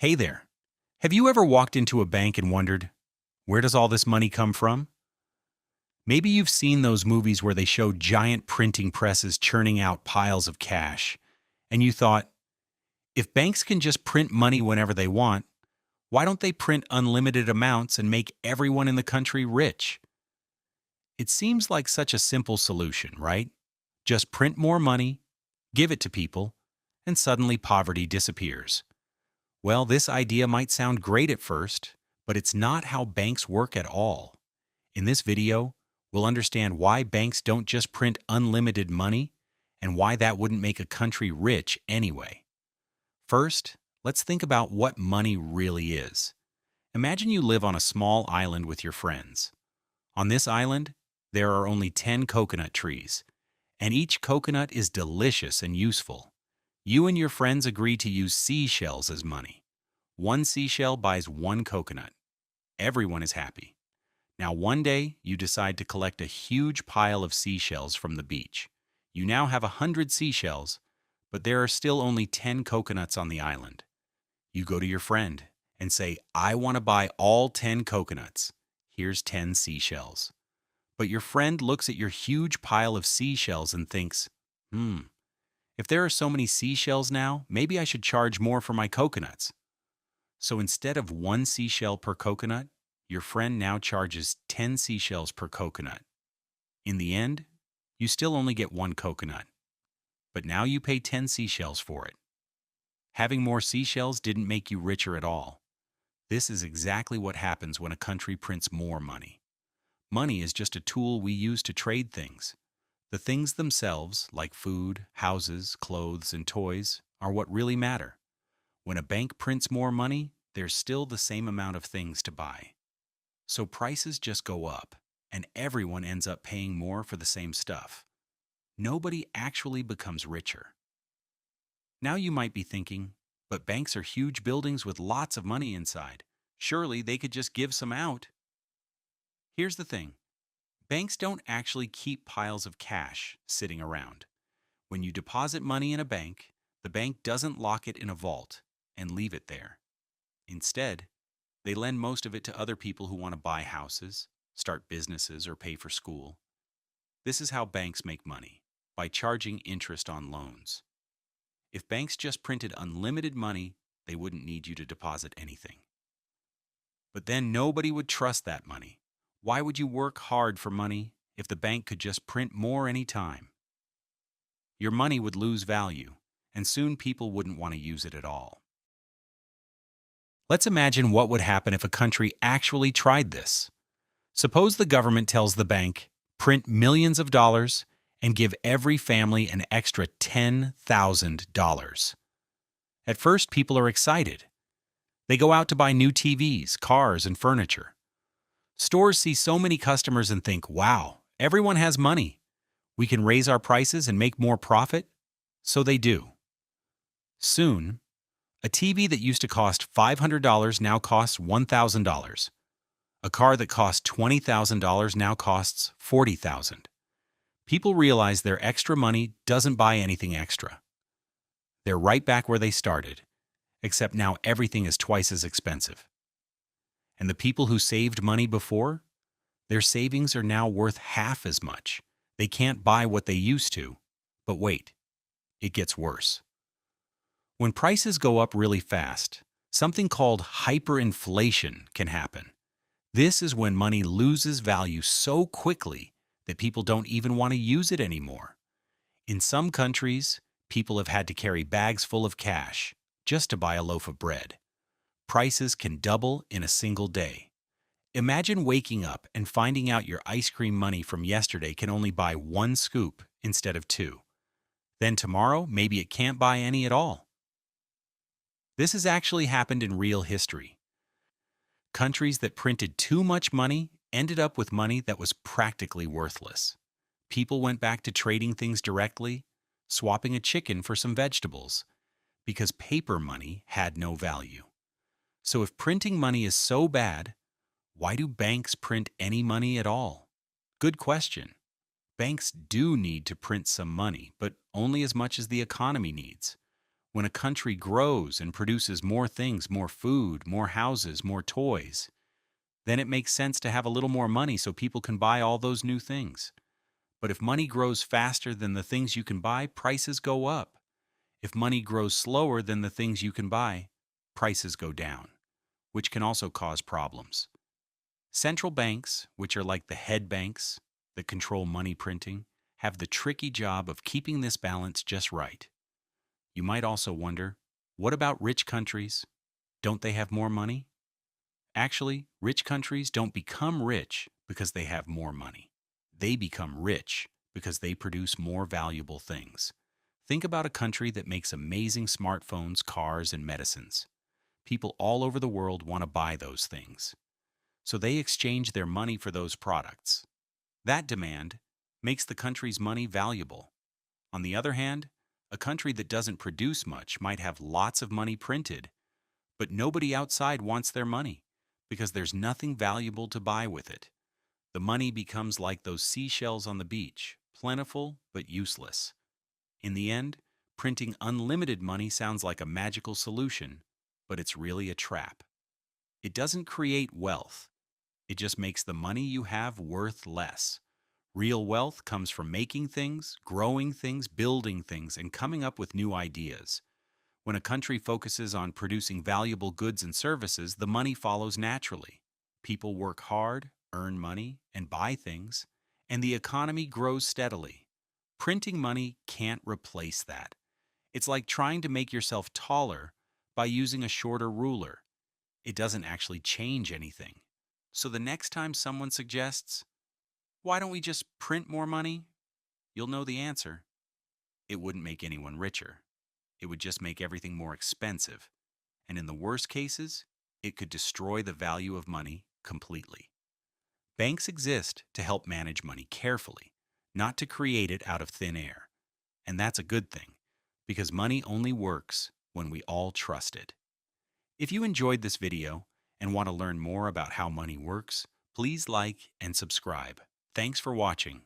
Hey there. Have you ever walked into a bank and wondered, where does all this money come from? Maybe you've seen those movies where they show giant printing presses churning out piles of cash, and you thought, if banks can just print money whenever they want, why don't they print unlimited amounts and make everyone in the country rich? It seems like such a simple solution, right? Just print more money, give it to people, and suddenly poverty disappears. Well, this idea might sound great at first, but it's not how banks work at all. In this video, we'll understand why banks don't just print unlimited money and why that wouldn't make a country rich anyway. First, let's think about what money really is. Imagine you live on a small island with your friends. On this island, there are only 10 coconut trees, and each coconut is delicious and useful. You and your friends agree to use seashells as money. One seashell buys one coconut. Everyone is happy. Now one day, you decide to collect a huge pile of seashells from the beach. You now have 100 seashells, but there are still only 10 coconuts on the island. You go to your friend and say, I want to buy all 10 coconuts. Here's 10 seashells. But your friend looks at your huge pile of seashells and thinks, if there are so many seashells now, maybe I should charge more for my coconuts. So instead of one seashell per coconut, your friend now charges 10 seashells per coconut. In the end, you still only get one coconut, but now you pay 10 seashells for it. Having more seashells didn't make you richer at all. This is exactly what happens when a country prints more money. Money is just a tool we use to trade things. The things themselves, like food, houses, clothes, and toys, are what really matter. When a bank prints more money, there's still the same amount of things to buy. So prices just go up, and everyone ends up paying more for the same stuff. Nobody actually becomes richer. Now you might be thinking, but banks are huge buildings with lots of money inside. Surely they could just give some out. Here's the thing. Banks don't actually keep piles of cash sitting around. When you deposit money in a bank, the bank doesn't lock it in a vault and leave it there. Instead, they lend most of it to other people who want to buy houses, start businesses, or pay for school. This is how banks make money, by charging interest on loans. If banks just printed unlimited money, they wouldn't need you to deposit anything. But then nobody would trust that money. Why would you work hard for money if the bank could just print more anytime? Your money would lose value, and soon people wouldn't want to use it at all. Let's imagine what would happen if a country actually tried this. Suppose the government tells the bank, print millions of dollars and give every family an extra $10,000. At first, people are excited. They go out to buy new TVs, cars, and furniture. Stores see so many customers and think, wow, everyone has money. We can raise our prices and make more profit. So they do. Soon, a TV that used to cost $500 now costs $1,000. A car that cost $20,000 now costs $40,000. People realize their extra money doesn't buy anything extra. They're right back where they started, except now everything is twice as expensive. And the people who saved money before, their savings are now worth half as much. They can't buy what they used to. But wait, it gets worse. When prices go up really fast, something called hyperinflation can happen. This is when money loses value so quickly that people don't even want to use it anymore. In some countries, people have had to carry bags full of cash just to buy a loaf of bread. Prices can double in a single day. Imagine waking up and finding out your ice cream money from yesterday can only buy one scoop instead of two. Then tomorrow, maybe it can't buy any at all. This has actually happened in real history. Countries that printed too much money ended up with money that was practically worthless. People went back to trading things directly, swapping a chicken for some vegetables, because paper money had no value. So if printing money is so bad, why do banks print any money at all? Good question. Banks do need to print some money, but only as much as the economy needs. When a country grows and produces more things, more food, more houses, more toys, then it makes sense to have a little more money so people can buy all those new things. But if money grows faster than the things you can buy, prices go up. If money grows slower than the things you can buy, prices go down, which can also cause problems. Central banks, which are like the head banks that control money printing, have the tricky job of keeping this balance just right. You might also wonder, what about rich countries? Don't they have more money? Actually, rich countries don't become rich because they have more money. They become rich because they produce more valuable things. Think about a country that makes amazing smartphones, cars, and medicines. People all over the world want to buy those things. So they exchange their money for those products. That demand makes the country's money valuable. On the other hand, a country that doesn't produce much might have lots of money printed, but nobody outside wants their money because there's nothing valuable to buy with it. The money becomes like those seashells on the beach, plentiful but useless. In the end, printing unlimited money sounds like a magical solution, but it's really a trap. It doesn't create wealth. It just makes the money you have worth less. Real wealth comes from making things, growing things, building things, and coming up with new ideas. When a country focuses on producing valuable goods and services, the money follows naturally. People work hard, earn money, and buy things, and the economy grows steadily. Printing money can't replace that. It's like trying to make yourself taller by using a shorter ruler. It doesn't actually change anything. So the next time someone suggests, why don't we just print more money? You'll know the answer. It wouldn't make anyone richer. It would just make everything more expensive. And in the worst cases, it could destroy the value of money completely. Banks exist to help manage money carefully, not to create it out of thin air. And that's a good thing, because money only works when we all trust it. If you enjoyed this video and want to learn more about how money works, please like and subscribe. Thanks for watching.